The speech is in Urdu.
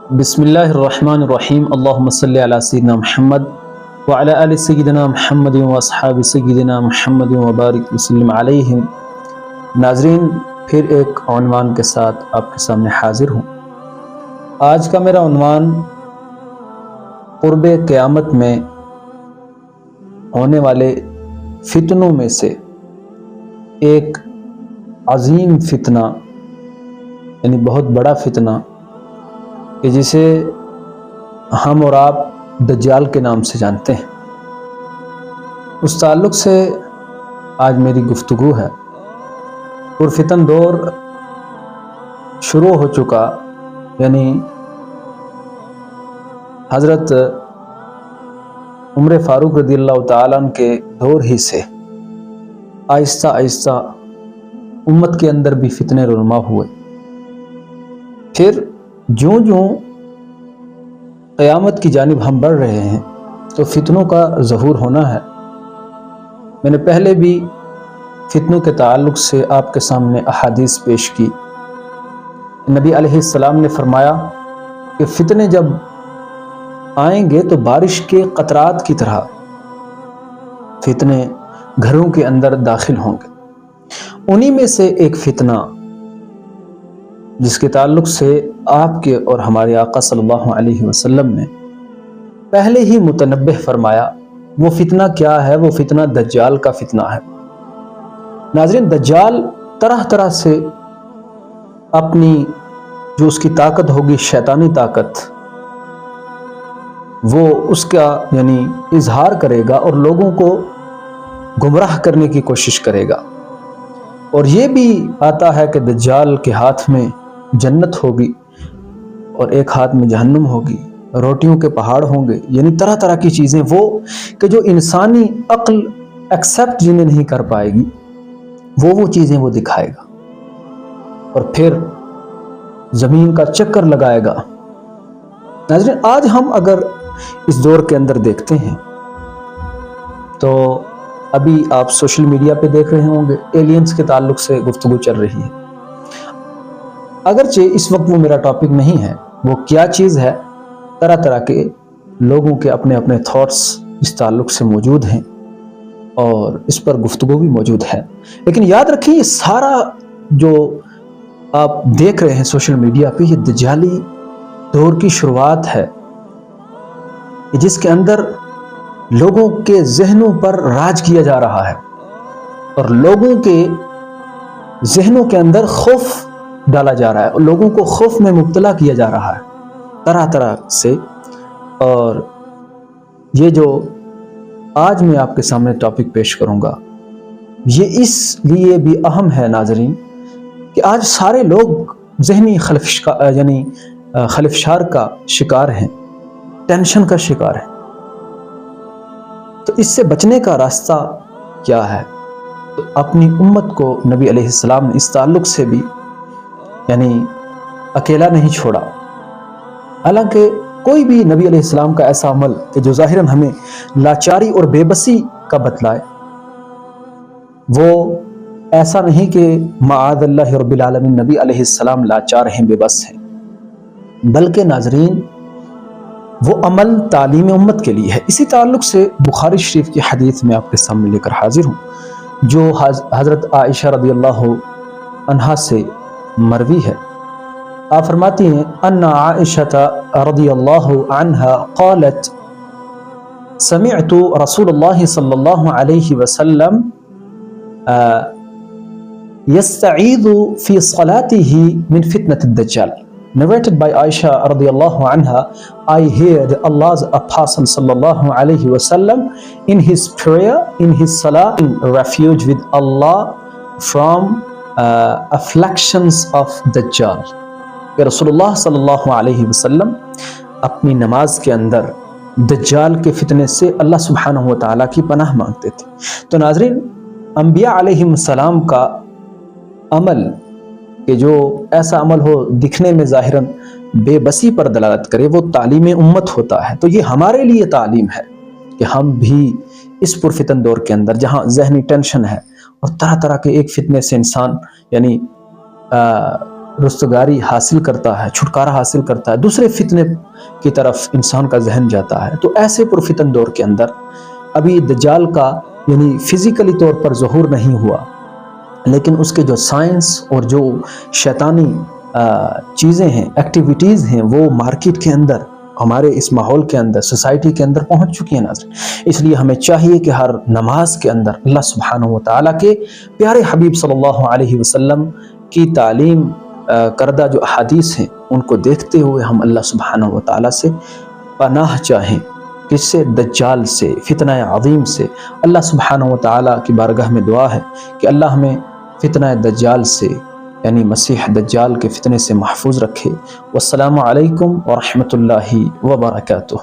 بسم اللہ الرحمن الرحیم اللہم صلی علی سیدنا محمد وعلی آل سیدنا محمد واصحاب سیدنا محمد وبارک وسلم علیہم۔ ناظرین، پھر ایک عنوان کے ساتھ آپ کے سامنے حاضر ہوں۔ آج کا میرا عنوان قرب قیامت میں ہونے والے فتنوں میں سے ایک عظیم فتنہ، یعنی بہت بڑا فتنہ کہ جسے ہم اور آپ دجال کے نام سے جانتے ہیں، اس تعلق سے آج میری گفتگو ہے۔ پرفتن دور شروع ہو چکا، یعنی حضرت عمر فاروق رضی اللہ تعالیٰ عنہ کے دور ہی سے آہستہ آہستہ امت کے اندر بھی فتنے رونما ہوئے۔ پھر جوں جوں قیامت کی جانب ہم بڑھ رہے ہیں تو فتنوں کا ظہور ہونا ہے۔ میں نے پہلے بھی فتنوں کے تعلق سے آپ کے سامنے احادیث پیش کی۔ نبی علیہ السلام نے فرمایا کہ فتنے جب آئیں گے تو بارش کے قطرات کی طرح فتنے گھروں کے اندر داخل ہوں گے۔ انہی میں سے ایک فتنہ جس کے تعلق سے آپ کے اور ہمارے آقا صلی اللہ علیہ وسلم نے پہلے ہی متنبہ فرمایا، وہ فتنہ کیا ہے؟ وہ فتنہ دجال کا فتنہ ہے۔ ناظرین، دجال طرح طرح سے اپنی جو اس کی طاقت ہوگی، شیطانی طاقت، وہ اس کا یعنی اظہار کرے گا اور لوگوں کو گمراہ کرنے کی کوشش کرے گا۔ اور یہ بھی آتا ہے کہ دجال کے ہاتھ میں جنت ہوگی اور ایک ہاتھ میں جہنم ہوگی، روٹیوں کے پہاڑ ہوں گے، یعنی طرح طرح کی چیزیں وہ کہ جو انسانی عقل ایکسیپٹ جنہیں نہیں کر پائے گی، وہ چیزیں وہ دکھائے گا اور پھر زمین کا چکر لگائے گا۔ ناظرین، آج ہم اگر اس دور کے اندر دیکھتے ہیں تو ابھی آپ سوشل میڈیا پہ دیکھ رہے ہوں گے ایلینز کے تعلق سے گفتگو چل رہی ہے۔ اگرچہ اس وقت وہ میرا ٹاپک نہیں ہے، وہ کیا چیز ہے، طرح طرح کے لوگوں کے اپنے اپنے تھاٹس اس تعلق سے موجود ہیں اور اس پر گفتگو بھی موجود ہے۔ لیکن یاد رکھیں، یہ سارا جو آپ دیکھ رہے ہیں سوشل میڈیا پہ، یہ دجالی دور کی شروعات ہے، جس کے اندر لوگوں کے ذہنوں پر راج کیا جا رہا ہے اور لوگوں کے ذہنوں کے اندر خوف ڈالا جا رہا ہے اور لوگوں کو خوف میں مبتلا کیا جا رہا ہے طرح طرح سے۔ اور یہ جو آج میں آپ کے سامنے ٹاپک پیش کروں گا، یہ اس لیے بھی اہم ہے ناظرین کہ آج سارے لوگ ذہنی خلفشار کا شکار ہیں، ٹینشن کا شکار ہیں۔ تو اس سے بچنے کا راستہ کیا ہے؟ تو اپنی امت کو نبی علیہ السلام نے اس تعلق سے بھی یعنی اکیلا نہیں چھوڑا۔ حالانکہ کوئی بھی نبی علیہ السلام کا ایسا عمل کہ جو ظاہراً ہمیں لاچاری اور بے بسی کا بتلائے، وہ ایسا نہیں کہ معاذ اللہ رب العالمین نبی علیہ السلام لاچار ہیں، بے بس ہیں، بلکہ ناظرین وہ عمل تعلیم امت کے لیے ہے۔ اسی تعلق سے بخاری شریف کی حدیث میں آپ کے سامنے لے کر حاضر ہوں، جو حضرت عائشہ رضی اللہ عنہا سے مروی ہے۔ آپ فرماتی ہیں ان عائشہ رضی اللہ عنہا قالت سمعت رسول اللہ صلی اللہ علیہ وسلم یستعیذ فی صلاته من فتنة الدجال. Narrated by Aisha radiallahu anha, I heard Allah's Apostle sallallahu alayhi wasallam in his prayer, in his salah, in refuge with Allah from afflictions of Dajjal. کہ رسول اللہ صلی اللہ علیہ وسلم اپنی نماز کے اندر دجال کے فتنے سے اللہ سبحانہ و تعالیٰ کی پناہ مانگتے تھے۔ تو ناظرین، انبیاء علیہ السلام کا عمل کہ جو ایسا عمل ہو دکھنے میں ظاہراً بے بسی پر دلالت کرے، وہ تعلیم امت ہوتا ہے۔ تو یہ ہمارے لیے تعلیم ہے کہ ہم بھی اس پرفتن دور کے اندر، جہاں ذہنی ٹینشن ہے اور طرح طرح کے ایک فتنے سے انسان یعنی رستگاری حاصل کرتا ہے، چھٹکارا حاصل کرتا ہے، دوسرے فتنے کی طرف انسان کا ذہن جاتا ہے۔ تو ایسے پرفتن دور کے اندر ابھی دجال کا یعنی فزیکلی طور پر ظہور نہیں ہوا، لیکن اس کے جو سائنس اور جو شیطانی چیزیں ہیں، ایکٹیویٹیز ہیں، وہ مارکیٹ کے اندر، ہمارے اس ماحول کے اندر، سوسائٹی کے اندر پہنچ چکی ہیں ناظرین۔ اس لیے ہمیں چاہیے کہ ہر نماز کے اندر اللہ سبحانہ و تعالیٰ کے پیارے حبیب صلی اللہ علیہ وسلم کی تعلیم کردہ جو احادیث ہیں ان کو دیکھتے ہوئے ہم اللہ سبحانہ و تعالیٰ سے پناہ چاہیں، کس سے؟ دجال سے، فتنہ عظیم سے۔ اللہ سبحانہ و تعالیٰ کی بارگاہ میں دعا ہے کہ اللہ ہمیں فتنہ دجال سے یعنی مسیح دجال کے فتنے سے محفوظ رکھے۔ والسلام علیکم ورحمۃ اللہ وبرکاتہ۔